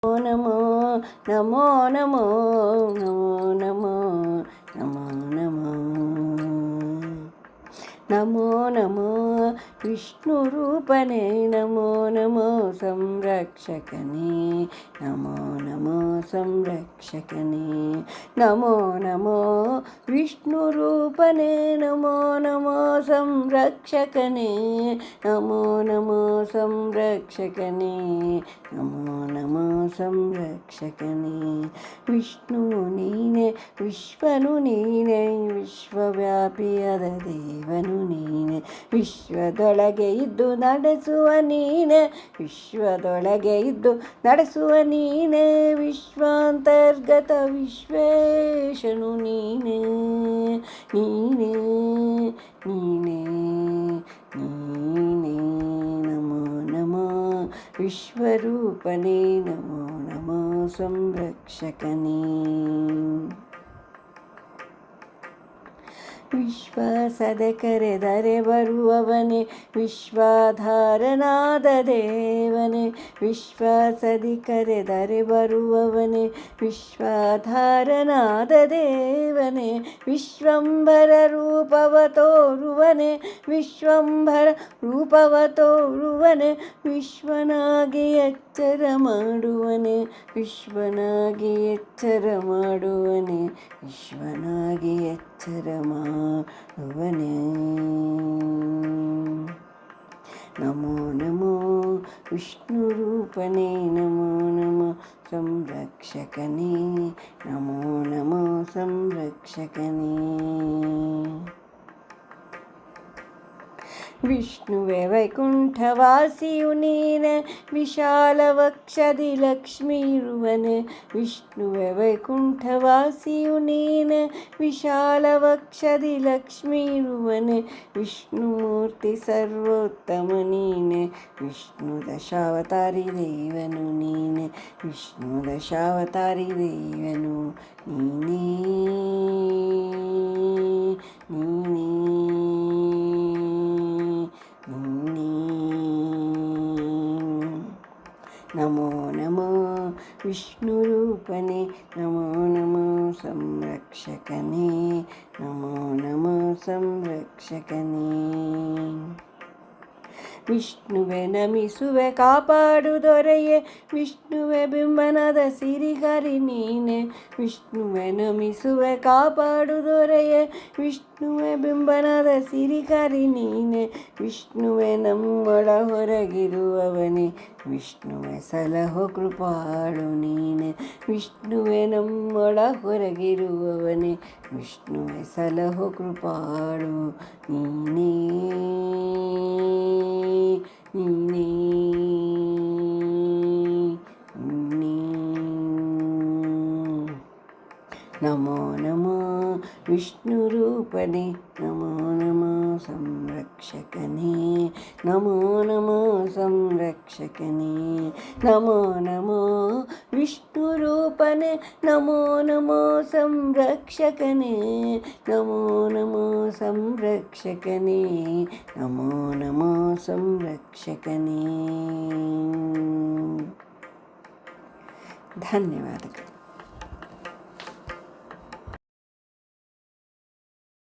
नमो नमो नमो नमो नमो नमो नमो नमो नमो विष्णुरूपने नमो नमो संरक्षकने नमो नमो संरक्षकने नमो नमो विष्णुरूपने नमो नमो संरक्षकने नमो नमो संरक्षकने नमो नमो संरक्षकने विष्णु नीने विश्वनु नीने विश्वव्यापियाದ ದೇವನು ನೀನೆ ವಿಶ್ವದೊಳಗೆ ಇದ್ದು ನಡೆಸುವ ನೀನೆ ವಿಶ್ವದೊಳಗೆ ಇದ್ದು ನಡೆಸುವ ನೀನೆ ವಿಶ್ವಾಂತರ್ಗತ ವಿಶ್ವೇಶನು ನೀನೆ ನೀನೆ ನೀನೆ ನೀನೆ ನಮೋ ನಮೋ ವಿಶ್ವರೂಪನೇ ನಮೋ ನಮೋ ಸಂರಕ್ಷಕನೇ ವಿಶ್ವಾಸದ ಕರೆದರೆ ಬರುವವನೇ ವಿಶ್ವಾಧಾರನಾದ ದೇವನೇ ವಿಶ್ವಾಸದಿ ಕರೆದರೆ ಬರುವವನೇ ವಿಶ್ವಾಧಾರನಾದ ದೇವನೇ ವಿಶ್ವಂಭರ ರೂಪವ ತೋರುವನೇ ವಿಶ್ವಂಭರ ರೂಪವ ತೋರುವನೇ ವಿಶ್ವನಾಗಿ ಎಚ್ಚರ ಮಾಡುವನೇ ವಿಶ್ವನಾಗಿ ಎಚ್ಚರ ಮಾಡುವನೇ ವಿಶ್ವನಾಗಿ ಎಚ್ಚರ ಮಾಡುವನೇ ನಮೋ ನಮೋ ವಿಷ್ಣುರೂಪನೇ ನಮೋ ನಮೋ ಸಂರಕ್ಷಕನೇ ನಮೋ ನಮೋ ಸಂರಕ್ಷಕನೇ ವಿಷ್ಣುವೆ ವೈಕುಂಠವಾಸಿಯು ನೀನೆ ವಿಶಾಲವಕ್ಷದಿ ಲಕ್ಷ್ಮೀ ಇರುವನೆ ವಿಷ್ಣುವೆ ವೈಕುಂಠವಾಸಿಯು ನೀನೆ ವಿಶಾಲವಕ್ಷದಿ ಲಕ್ಷ್ಮೀ ಇರುವನೆ ವಿಷ್ಣುಮೂರ್ತಿ ಸರ್ವೋತ್ತಮ ನೀನೆ ವಿಷ್ಣು ದಶಾವತಾರಿ ದೇವನು ನೀನೆ ವಿಷ್ಣು ದಶಾವತಾರಿ ದೇವನು ನೀನೇ ನೀನೇ ನಮೋ ನಮೋ ವಿಷ್ಣುರೂಪನೇ ನಮೋ ನಮೋ ಸಂರಕ್ಷಕನೇ ನಮೋ ನಮೋ ಸಂರಕ್ಷಕನೇ ವಿಷ್ಣುವೆ ನಮಿಸುವೆ ಕಾಪಾಡು ದೊರೆಯೇ ವಿಷ್ಣುವೆ ಬಿಂಬನದ ಸಿರಿಹರಿ ನೀನೆ ವಿಷ್ಣುವೆ ನಮಿಸುವೆ ಕಾಪಾಡು ದೊರೆಯೇ ವಿಷ್ಣುವೆ ಬಿಂಬನದ ಸಿರಿಹರಿ ನೀನೆ ವಿಷ್ಣುವೆ ನಮ್ಮೊಳ ಹೊರಗಿರುವವನೇ ವಿಷ್ಣುವೆ ಸಲಹೋ ಕೃಪಾಳು ನೀನೆ ವಿಷ್ಣುವೆ ನಮ್ಮೊಳ ಹೊರಗಿರುವವನೇ ವಿಷ್ಣುವೆ ಸಲಹೋ ಕೃಪಾಳು ನೀನೇ ನೀನೇ ನೀನೇ ನಮೋ ನಮೋ ವಿಷ್ಣುರೂಪನೇ ನಮೋ ನಮೋ ಸಂರಕ್ಷಕನೇ ನಮೋ ನಮೋ ಸಂರಕ್ಷಕನೇ ನಮೋ ನಮೋ ವಿಷ್ಣುರೂಪನೇ ನಮೋ ನಮೋ ಸಂರಕ್ಷಕನೇ ನಮೋ ನಮೋ ಸಂರಕ್ಷಕನೇ ನಮೋ ನಮೋ ಸಂರಕ್ಷಕನೇ ಧನ್ಯವಾದಗಳು.